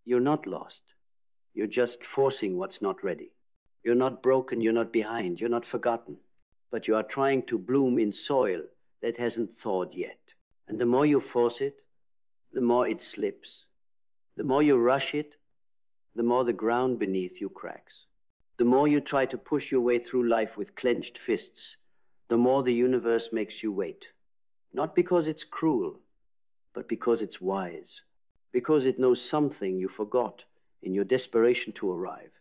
You're not lost. You're just forcing what's not ready. You're not broken, you're not behind, you're not forgotten. But you are trying to bloom in soil that hasn't thawed yet. And the more you force it, the more it slips. The more you rush it, the more the ground beneath you cracks. The more you try to push your way through life with clenched fists, the more the universe makes you wait. Not because it's cruel, but because it's wise. Because it knows something you forgot in your desperation to arrive.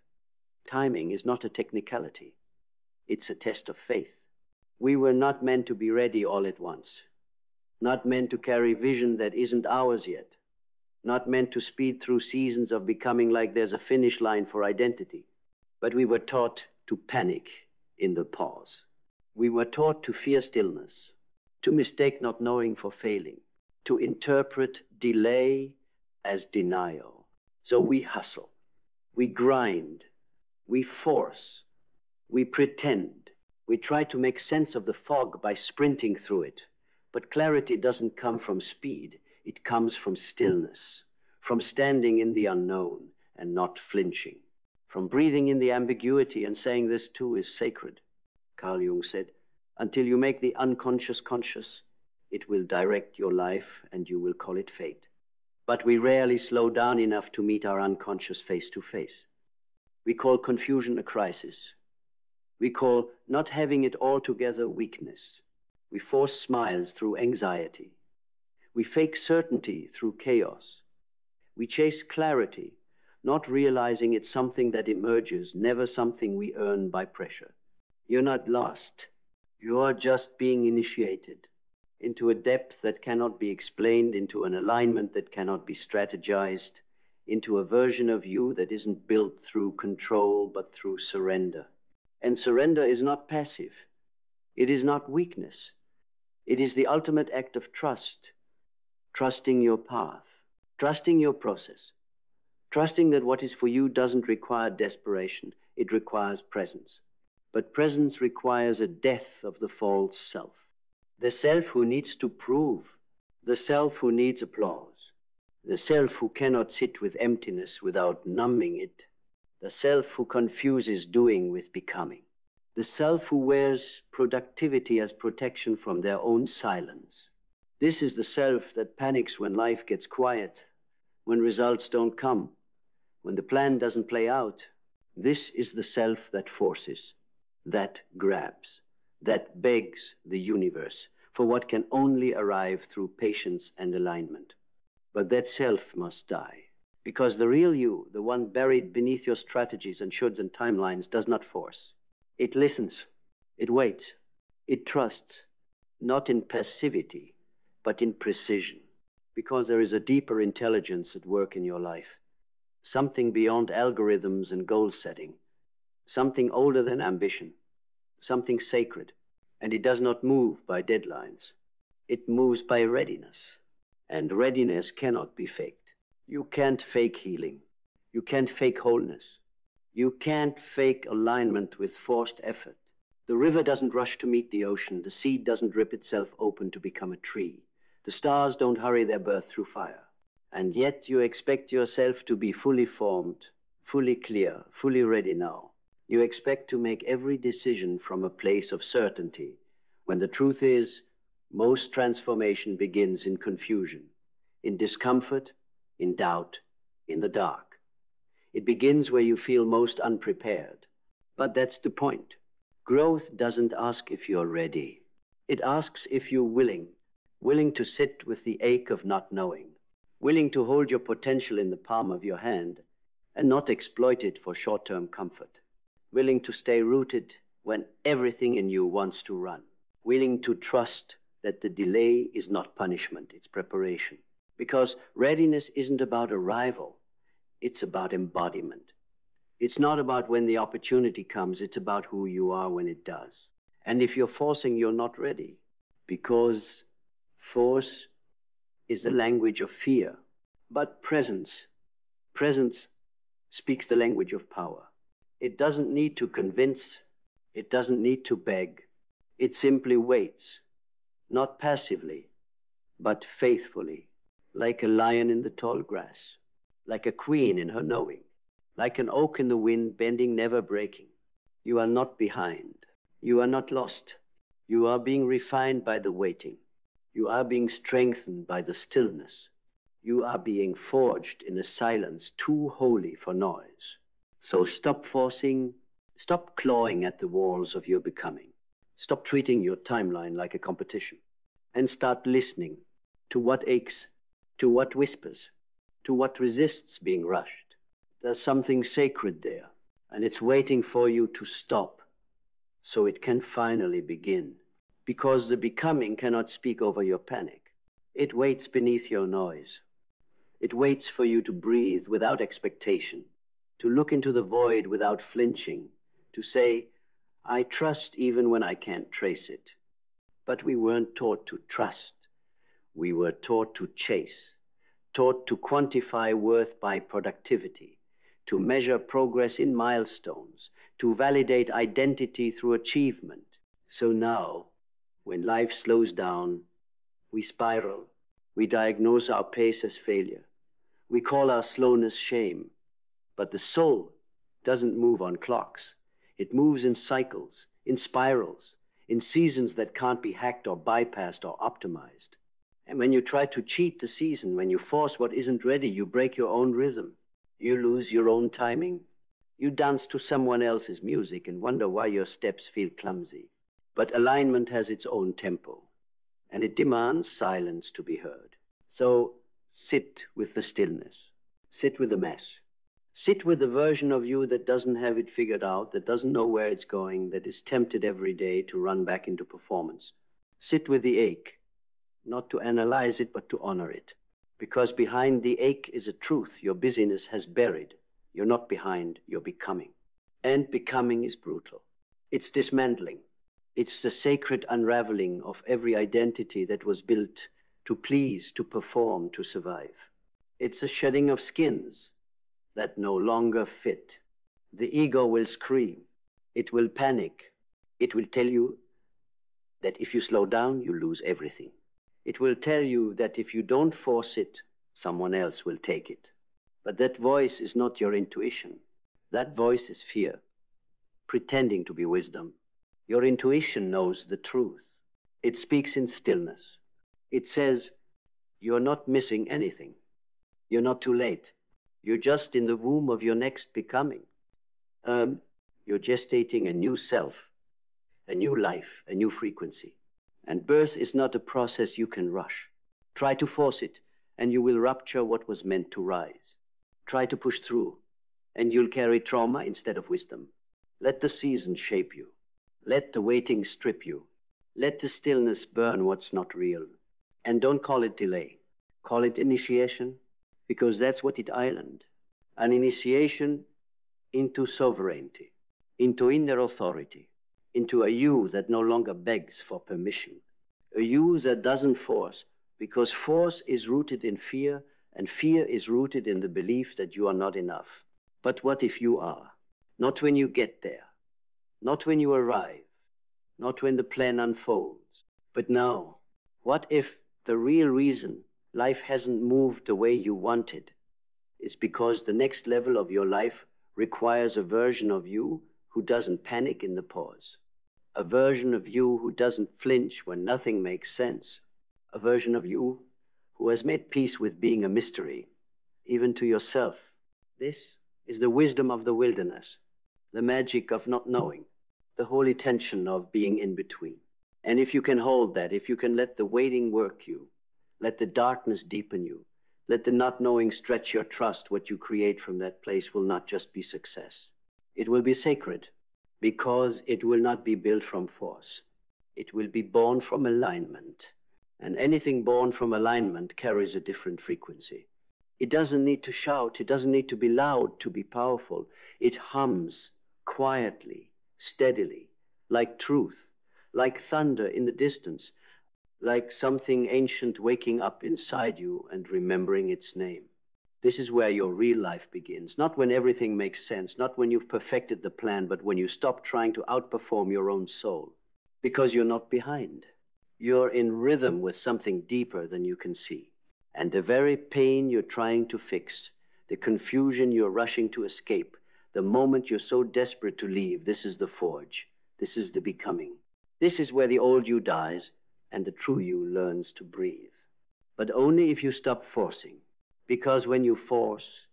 Timing is not a technicality. It's a test of faith. We were not meant to be ready all at once. Not meant to carry vision that isn't ours yet. Not meant to speed through seasons of becoming like there's a finish line for identity. But we were taught to panic in the pause. We were taught to fear stillness, to mistake not knowing for failing, to interpret delay as denial. So we hustle, we grind, we force, we pretend. We try to make sense of the fog by sprinting through it. But clarity doesn't come from speed. It comes from stillness, from standing in the unknown and not flinching, from breathing in the ambiguity and saying this too is sacred. Carl Jung said, until you make the unconscious conscious, it will direct your life and you will call it fate. But we rarely slow down enough to meet our unconscious face to face. We call confusion a crisis. We call not having it all together weakness. We force smiles through anxiety. We fake certainty through chaos. We chase clarity, not realizing it's something that emerges, never something we earn by pressure. You're not lost. You're just being initiated into a depth that cannot be explained, into an alignment that cannot be strategized, into a version of you that isn't built through control, but through surrender. And surrender is not passive. It is not weakness. It is the ultimate act of trust. Trusting your path, trusting your process, trusting that what is for you doesn't require desperation, it requires presence. But presence requires a death of the false self. The self who needs to prove, the self who needs applause, the self who cannot sit with emptiness without numbing it, the self who confuses doing with becoming, the self who wears productivity as protection from their own silence. This is the self that panics when life gets quiet, when results don't come, when the plan doesn't play out. This is the self that forces, that grabs, that begs the universe for what can only arrive through patience and alignment. But that self must die, because the real you, the one buried beneath your strategies and shoulds and timelines, does not force. It listens, it waits, it trusts, not in passivity, but in precision, because there is a deeper intelligence at work in your life, something beyond algorithms and goal setting, something older than ambition, something sacred, and it does not move by deadlines. It moves by readiness, and readiness cannot be faked. You can't fake healing. You can't fake wholeness. You can't fake alignment with forced effort. The river doesn't rush to meet the ocean. The seed doesn't rip itself open to become a tree. The stars don't hurry their birth through fire. And yet you expect yourself to be fully formed, fully clear, fully ready now. You expect to make every decision from a place of certainty, when the truth is, most transformation begins in confusion, in discomfort, in doubt, in the dark. It begins where you feel most unprepared. But that's the point. Growth doesn't ask if you're ready. It asks if you're willing to sit with the ache of not knowing, willing to hold your potential in the palm of your hand and not exploit it for short-term comfort, willing to stay rooted when everything in you wants to run, willing to trust that the delay is not punishment, it's preparation. Because readiness isn't about arrival, it's about embodiment. It's not about when the opportunity comes, it's about who you are when it does. And if you're forcing, you're not ready, because force is the language of fear. But presence speaks the language of power. It doesn't need to convince, it doesn't need to beg. It simply waits, not passively, but faithfully, like a lion in the tall grass. like a queen in her knowing, like an oak in the wind, bending, never breaking. You are not behind. You are not lost. You are being refined by the waiting. You are being strengthened by the stillness. You are being forged in a silence too holy for noise. So stop forcing, stop clawing at the walls of your becoming. Stop treating your timeline like a competition, and start listening to what aches, to what whispers, to what resists being rushed. There's something sacred there, and it's waiting for you to stop so it can finally begin. Because the becoming cannot speak over your panic. It waits beneath your noise. It waits for you to breathe without expectation, to look into the void without flinching, to say, I trust even when I can't trace it. But we weren't taught to trust. We were taught to chase, taught to quantify worth by productivity, to measure progress in milestones, to validate identity through achievement. So now, when life slows down, we spiral. We diagnose our pace as failure. We call our slowness shame. But the soul doesn't move on clocks. It moves in cycles, in spirals, in seasons that can't be hacked or bypassed or optimized. And when you try to cheat the season, when you force what isn't ready, you break your own rhythm. You lose your own timing. You dance to someone else's music and wonder why your steps feel clumsy. But alignment has its own tempo, and it demands silence to be heard. So sit with the stillness. Sit with the mess. Sit with the version of you that doesn't have it figured out, that doesn't know where it's going, that is tempted every day to run back into performance. Sit with the ache, not to analyze it, but to honor it. Because behind the ache is a truth your busyness has buried. You're not behind, you're becoming. And becoming is brutal. It's dismantling. It's the sacred unraveling of every identity that was built to please, to perform, to survive. It's a shedding of skins that no longer fit. The ego will scream. It will panic. It will tell you that if you slow down, you lose everything. It will tell you that if you don't force it, someone else will take it. But that voice is not your intuition. That voice is fear, pretending to be wisdom. Your intuition knows the truth. It speaks in stillness. It says, you're not missing anything. You're not too late. You're just in the womb of your next becoming. You're gestating a new self, a new life, a new frequency. And birth is not a process you can rush. Try to force it, and you will rupture what was meant to rise. Try to push through, and you'll carry trauma instead of wisdom. Let the season shape you. Let the waiting strip you. Let the stillness burn what's not real. And don't call it delay. Call it initiation, because that's what it island. An initiation into sovereignty, into inner authority, into a you that no longer begs for permission. A you that doesn't force, because force is rooted in fear, and fear is rooted in the belief that you are not enough. But what if you are? Not when you get there, not when you arrive, not when the plan unfolds, but now. What if the real reason life hasn't moved the way you wanted is because the next level of your life requires a version of you who doesn't panic in the pause, a version of you who doesn't flinch when nothing makes sense, a version of you who has made peace with being a mystery, even to yourself. This is the wisdom of the wilderness, the magic of not knowing, the holy tension of being in between. And if you can hold that, if you can let the waiting work you, let the darkness deepen you, let the not knowing stretch your trust, what you create from that place will not just be success. It will be sacred, because it will not be built from force. It will be born from alignment. And anything born from alignment carries a different frequency. It doesn't need to shout. It doesn't need to be loud to be powerful. It hums quietly, steadily, like truth, like thunder in the distance, like something ancient waking up inside you and remembering its name. This is where your real life begins, not when everything makes sense, not when you've perfected the plan, but when you stop trying to outperform your own soul, because you're not behind. You're in rhythm with something deeper than you can see. And the very pain you're trying to fix, the confusion you're rushing to escape, the moment you're so desperate to leave. This is the forge. This is the becoming. This is where the old you dies and the true you learns to breathe. But only if you stop forcing. Because when you force,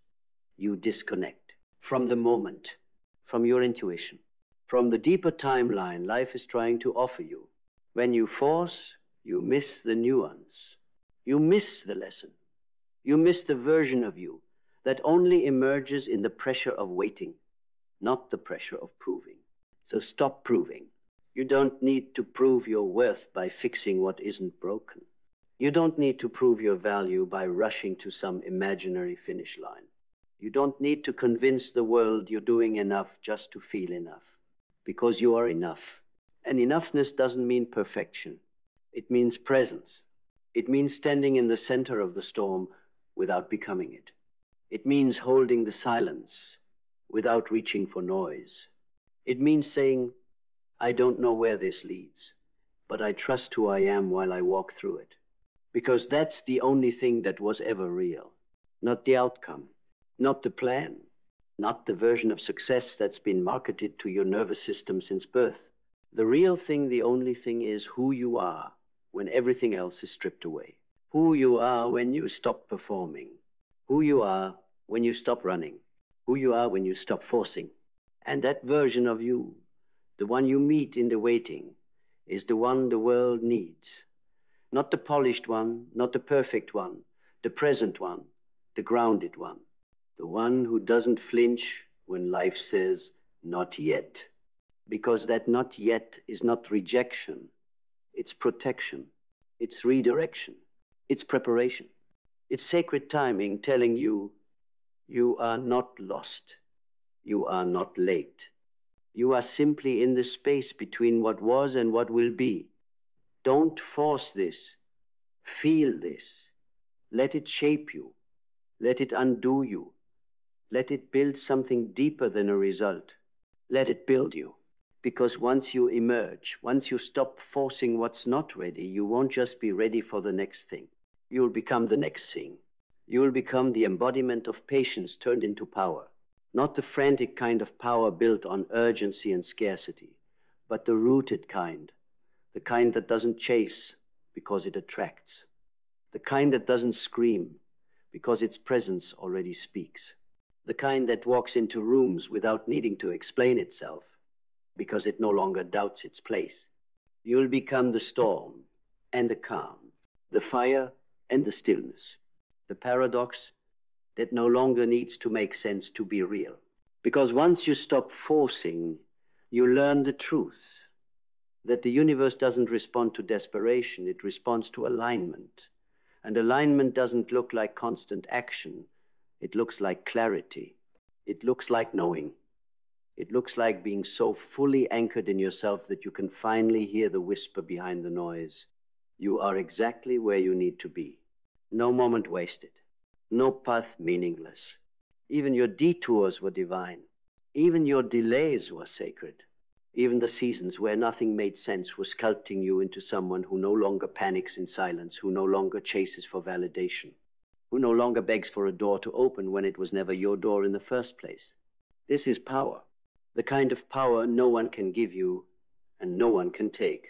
you disconnect from the moment, from your intuition, from the deeper timeline life is trying to offer you. When you force, you miss the nuance. You miss the lesson. You miss the version of you that only emerges in the pressure of waiting, not the pressure of proving. So stop proving. You don't need to prove your worth by fixing what isn't broken. You don't need to prove your value by rushing to some imaginary finish line. You don't need to convince the world you're doing enough just to feel enough, because you are enough. And enoughness doesn't mean perfection. It means presence. It means standing in the center of the storm without becoming it. It means holding the silence without reaching for noise. It means saying, I don't know where this leads, but I trust who I am while I walk through it. Because that's the only thing that was ever real. Not the outcome, not the plan, not the version of success that's been marketed to your nervous system since birth. The real thing, the only thing, is who you are when everything else is stripped away. Who you are when you stop performing. Who you are when you stop running. Who you are when you stop forcing. And that version of you, the one you meet in the waiting, is the one the world needs. Not the polished one, not the perfect one, the present one, the grounded one. The one who doesn't flinch when life says, not yet. Because that not yet is not rejection. It's protection. It's redirection. It's preparation. It's sacred timing telling you, you are not lost. You are not late. You are simply in the space between what was and what will be. Don't force this. Feel this. Let it shape you. Let it undo you. Let it build something deeper than a result. Let it build you. Because once you emerge, once you stop forcing what's not ready, you won't just be ready for the next thing. You'll become the next thing. You'll become the embodiment of patience turned into power. Not the frantic kind of power built on urgency and scarcity, but the rooted kind. The kind that doesn't chase because it attracts. The kind that doesn't scream because its presence already speaks. The kind that walks into rooms without needing to explain itself because it no longer doubts its place. You'll become the storm and the calm, the fire and the stillness, the paradox that no longer needs to make sense to be real. Because once you stop forcing, you learn the truth, that the universe doesn't respond to desperation, it responds to alignment. And alignment doesn't look like constant action. It looks like clarity. It looks like knowing. It looks like being so fully anchored in yourself that you can finally hear the whisper behind the noise. You are exactly where you need to be. No moment wasted. No path meaningless. Even your detours were divine. Even your delays were sacred. Even the seasons where nothing made sense were sculpting you into someone who no longer panics in silence, who no longer chases for validation, who no longer begs for a door to open when it was never your door in the first place. This is power. The kind of power no one can give you and no one can take.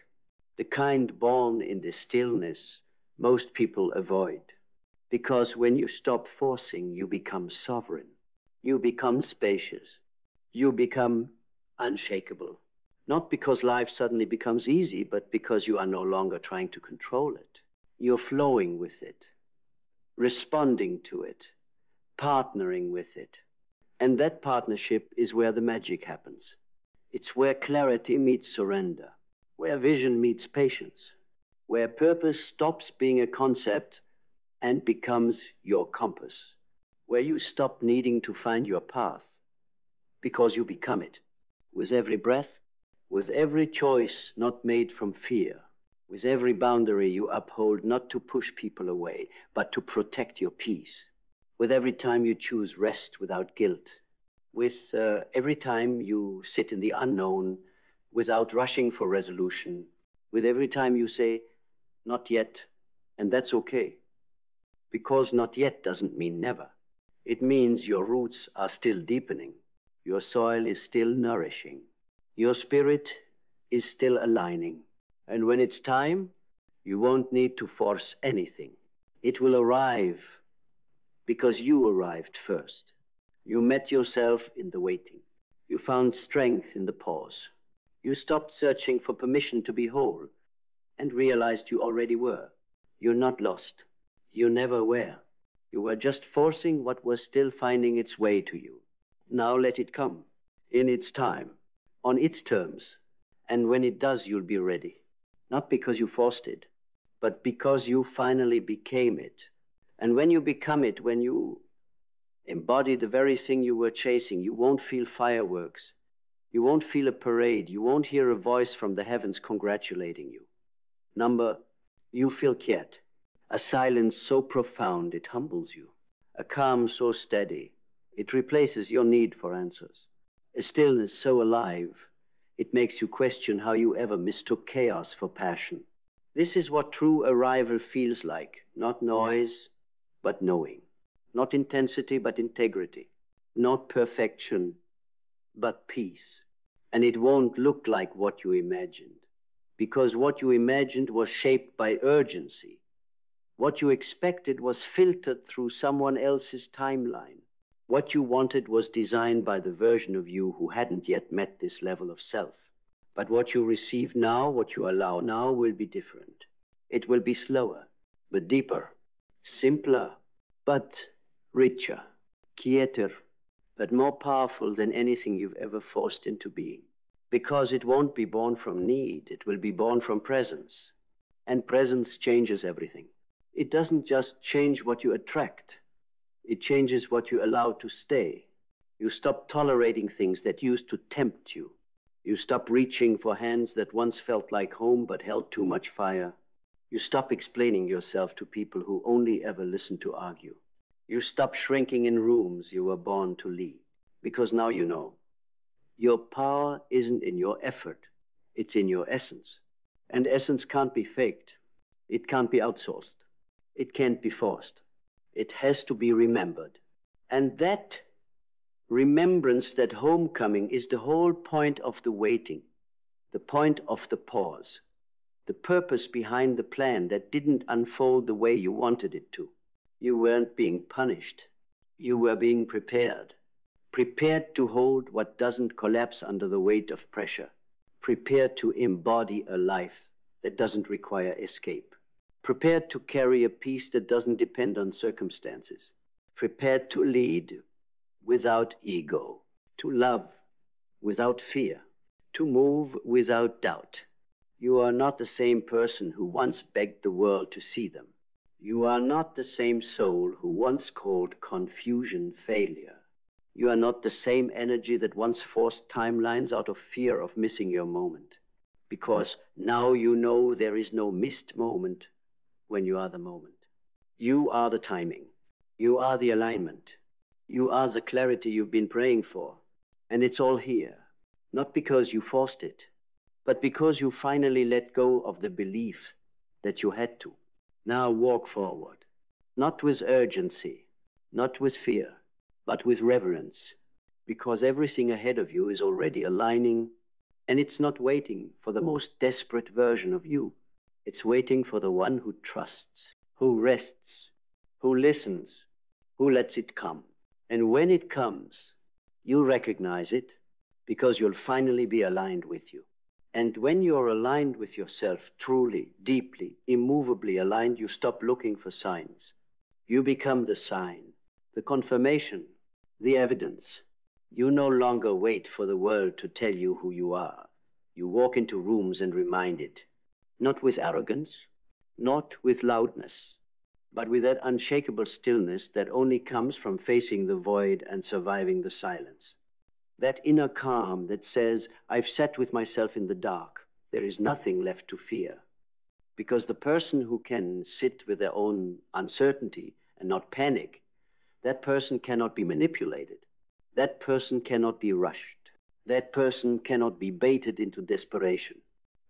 The kind born in the stillness most people avoid. Because when you stop forcing, you become sovereign. You become spacious. You become unshakable. Not because life suddenly becomes easy, but because you are no longer trying to control it. You're flowing with it, responding to it, partnering with it. And that partnership is where the magic happens. It's where clarity meets surrender, where vision meets patience, where purpose stops being a concept and becomes your compass, where you stop needing to find your path because you become it. With every breath, with every choice not made from fear, with every boundary you uphold not to push people away, but to protect your peace, with every time you choose rest without guilt, with every time you sit in the unknown without rushing for resolution, with every time you say, not yet, and that's okay. Because not yet doesn't mean never. It means your roots are still deepening. Your soil is still nourishing. Your spirit is still aligning. And when it's time, you won't need to force anything. It will arrive because you arrived first. You met yourself in the waiting. You found strength in the pause. You stopped searching for permission to be whole and realized you already were. You're not lost. You never were. You were just forcing what was still finding its way to you. Now let it come, in its time, on its terms. And when it does, you'll be ready. Not because you forced it, but because you finally became it. And when you become it, when you embody the very thing you were chasing, you won't feel fireworks. You won't feel a parade. You won't hear a voice from the heavens congratulating you. You feel quiet. A silence so profound it humbles you. A calm so steady it replaces your need for answers. A stillness so alive it makes you question how you ever mistook chaos for passion. This is what true arrival feels like. Not noise, but knowing. Not intensity, but integrity. Not perfection, but peace. And it won't look like what you imagined, because what you imagined was shaped by urgency. What you expected was filtered through someone else's timeline. What you wanted was designed by the version of you who hadn't yet met this level of self. But what you receive now, what you allow now, will be different. It will be slower, but deeper. Simpler, but richer. Quieter, but more powerful than anything you've ever forced into being. Because it won't be born from need, it will be born from presence. And presence changes everything. It doesn't just change what you attract. It changes what you allow to stay. You stop tolerating things that used to tempt you. You stop reaching for hands that once felt like home but held too much fire. You stop explaining yourself to people who only ever listen to argue. You stop shrinking in rooms you were born to lead. Because now you know. Your power isn't in your effort. It's in your essence. And essence can't be faked. It can't be outsourced. It can't be forced. It has to be remembered. And that remembrance, that homecoming, is the whole point of the waiting, the point of the pause, the purpose behind the plan that didn't unfold the way you wanted it to. You weren't being punished. You were being prepared. Prepared to hold what doesn't collapse under the weight of pressure. Prepared to embody a life that doesn't require escape. Prepared to carry a peace that doesn't depend on circumstances. Prepared to lead without ego. To love without fear. To move without doubt. You are not the same person who once begged the world to see them. You are not the same soul who once called confusion failure. You are not the same energy that once forced timelines out of fear of missing your moment. Because now you know there is no missed moment when you are the moment. You are the timing. You are the alignment. You are the clarity you've been praying for. And it's all here. Not because you forced it, but because you finally let go of the belief that you had to. Now walk forward. Not with urgency, not with fear, but with reverence. Because everything ahead of you is already aligning, and it's not waiting for the most desperate version of you. It's waiting for the one who trusts, who rests, who listens, who lets it come. And when it comes, you recognize it because you'll finally be aligned with you. And when you're aligned with yourself, truly, deeply, immovably aligned, you stop looking for signs. You become the sign, the confirmation, the evidence. You no longer wait for the world to tell you who you are. You walk into rooms and remind it. Not with arrogance, not with loudness, but with that unshakable stillness that only comes from facing the void and surviving the silence. That inner calm that says, I've sat with myself in the dark. There is nothing left to fear. Because the person who can sit with their own uncertainty and not panic, that person cannot be manipulated. That person cannot be rushed. That person cannot be baited into desperation.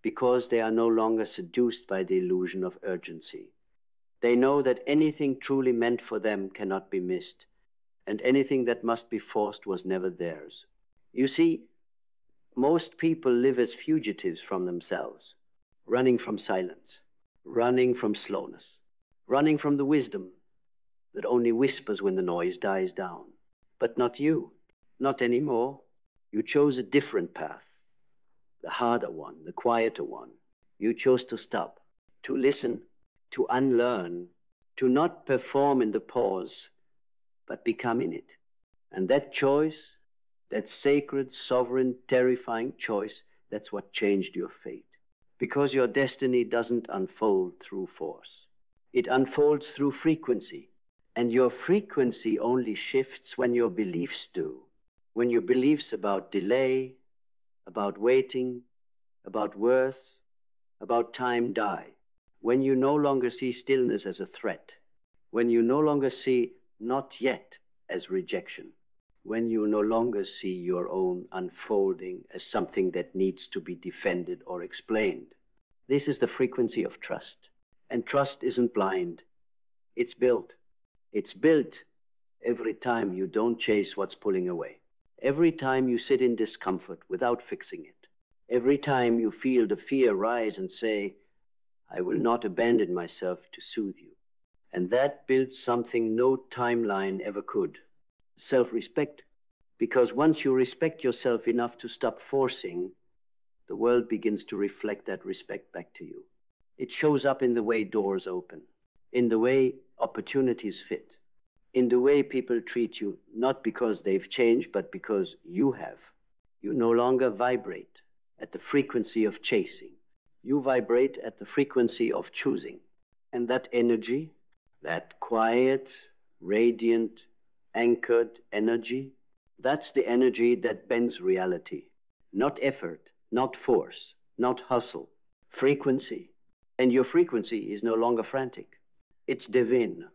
Because they are no longer seduced by the illusion of urgency. They know that anything truly meant for them cannot be missed, and anything that must be forced was never theirs. You see, most people live as fugitives from themselves, running from silence, running from slowness, running from the wisdom that only whispers when the noise dies down. But not you, not anymore. You chose a different path, the harder one, the quieter one. You chose to stop, to listen, to unlearn, to not perform in the pause, but become in it. And that choice, that sacred, sovereign, terrifying choice, that's what changed your fate. Because your destiny doesn't unfold through force. It unfolds through frequency. And your frequency only shifts when your beliefs do. When your beliefs about delay, about waiting, about worth, about time die. When you no longer see stillness as a threat. When you no longer see not yet as rejection. When you no longer see your own unfolding as something that needs to be defended or explained. This is the frequency of trust. And trust isn't blind. It's built. It's built every time you don't chase what's pulling away. Every time you sit in discomfort without fixing it. Every time you feel the fear rise and say, I will not abandon myself to soothe you. And that builds something no timeline ever could. Self-respect. Because once you respect yourself enough to stop forcing, the world begins to reflect that respect back to you. It shows up in the way doors open, in the way opportunities fit, in the way people treat you, not because they've changed, but because you have. You no longer vibrate at the frequency of chasing. You vibrate at the frequency of choosing. And that energy, that quiet, radiant, anchored energy, that's the energy that bends reality. Not effort, not force, not hustle. Frequency. And your frequency is no longer frantic. It's divine.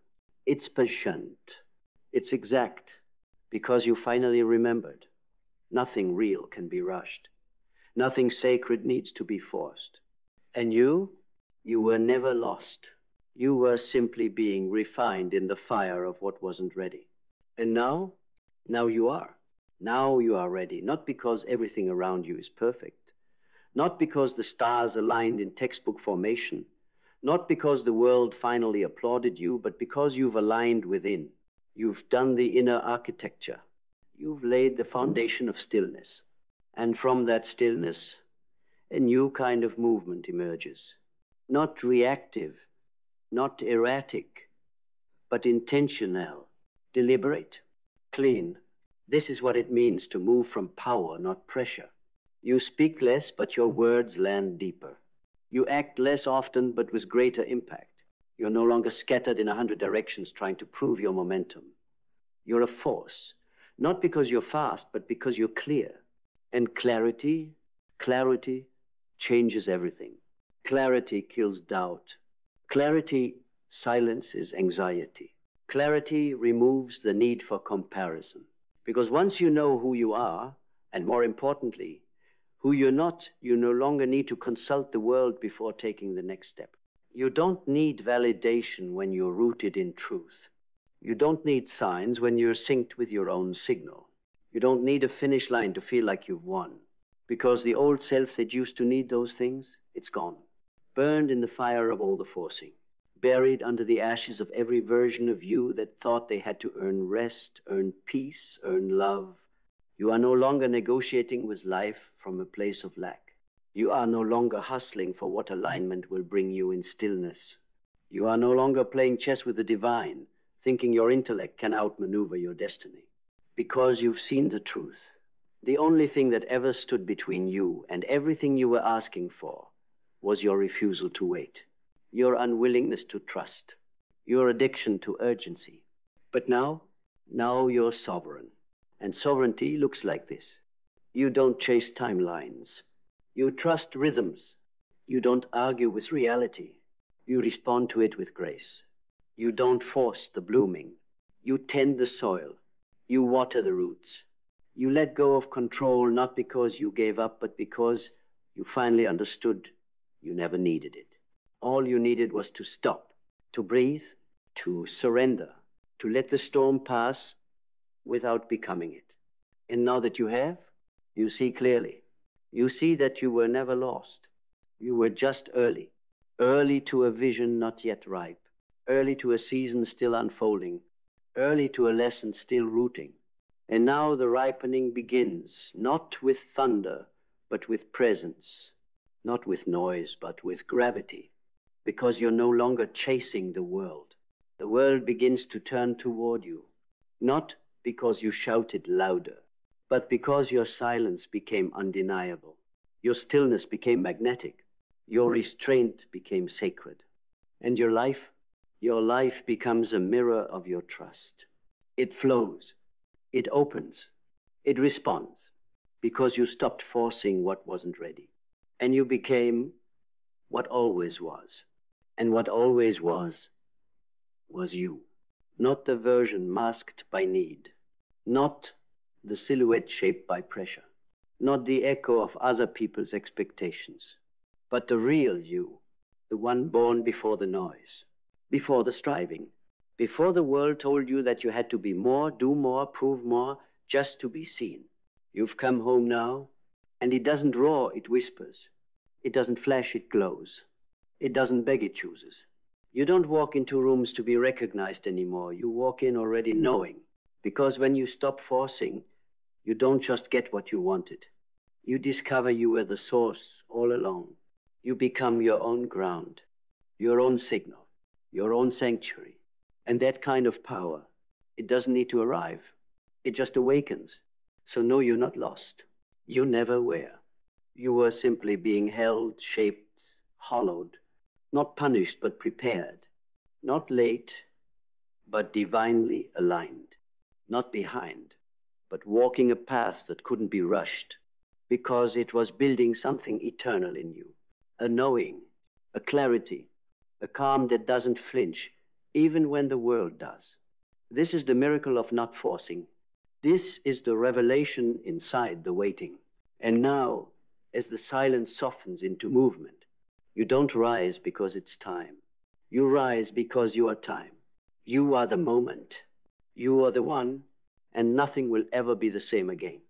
It's patient. It's exact. Because you finally remembered. Nothing real can be rushed. Nothing sacred needs to be forced. And you were never lost. You were simply being refined in the fire of what wasn't ready. And now you are. Now you are ready, not because everything around you is perfect, not because the stars aligned in textbook formation, not because the world finally applauded you, but because you've aligned within. You've done the inner architecture. You've laid the foundation of stillness. And from that stillness, a new kind of movement emerges. Not reactive, not erratic, but intentional, deliberate, clean. This is what it means to move from power, not pressure. You speak less, but your words land deeper. You act less often, but with greater impact. You're no longer scattered in 100 directions trying to prove your momentum. You're a force, not because you're fast, but because you're clear. And clarity changes everything. Clarity kills doubt. Clarity silences anxiety. Clarity removes the need for comparison. Because once you know who you are, and more importantly, who you're not, you no longer need to consult the world before taking the next step. You don't need validation when you're rooted in truth. You don't need signs when you're synced with your own signal. You don't need a finish line to feel like you've won. Because the old self that used to need those things, it's gone. Burned in the fire of all the forcing. Buried under the ashes of every version of you that thought they had to earn rest, earn peace, earn love. You are no longer negotiating with life from a place of lack. You are no longer hustling for what alignment will bring you in stillness. You are no longer playing chess with the divine, thinking your intellect can outmaneuver your destiny. Because you've seen the truth. The only thing that ever stood between you and everything you were asking for was your refusal to wait. Your unwillingness to trust, your addiction to urgency. But now you're sovereign. And sovereignty looks like this. You don't chase timelines. You trust rhythms. You don't argue with reality. You respond to it with grace. You don't force the blooming. You tend the soil. You water the roots. You let go of control not because you gave up, but because you finally understood you never needed it. All you needed was to stop, to breathe, to surrender, to let the storm pass, without becoming it. And now that you have, you see clearly. You see that you were never lost. You were just early, early to a vision not yet ripe, early to a season still unfolding, early to a lesson still rooting. And now the ripening begins, not with thunder, but with presence, not with noise, but with gravity, because you're no longer chasing the world. The world begins to turn toward you, not because you shouted louder, but because your silence became undeniable. Your stillness became magnetic. Your restraint became sacred. And your life becomes a mirror of your trust. It flows, it opens, it responds, because you stopped forcing what wasn't ready. And you became what always was. And what always was you. Not the version masked by need, not the silhouette shaped by pressure, not the echo of other people's expectations, but the real you, the one born before the noise, before the striving, before the world told you that you had to be more, do more, prove more, just to be seen. You've come home now, and it doesn't roar, it whispers. It doesn't flash, it glows. It doesn't beg, it chooses. You don't walk into rooms to be recognized anymore. You walk in already knowing. Because when you stop forcing, you don't just get what you wanted. You discover you were the source all along. You become your own ground, your own signal, your own sanctuary. And that kind of power, it doesn't need to arrive. It just awakens. So no, you're not lost. You never were. You were simply being held, shaped, hollowed, not punished, but prepared, not late, but divinely aligned, not behind, but walking a path that couldn't be rushed, because it was building something eternal in you, a knowing, a clarity, a calm that doesn't flinch, even when the world does. This is the miracle of not forcing. This is the revelation inside the waiting. And now, as the silence softens into movement, you don't rise because it's time. You rise because you are time. You are the moment. You are the one, and nothing will ever be the same again.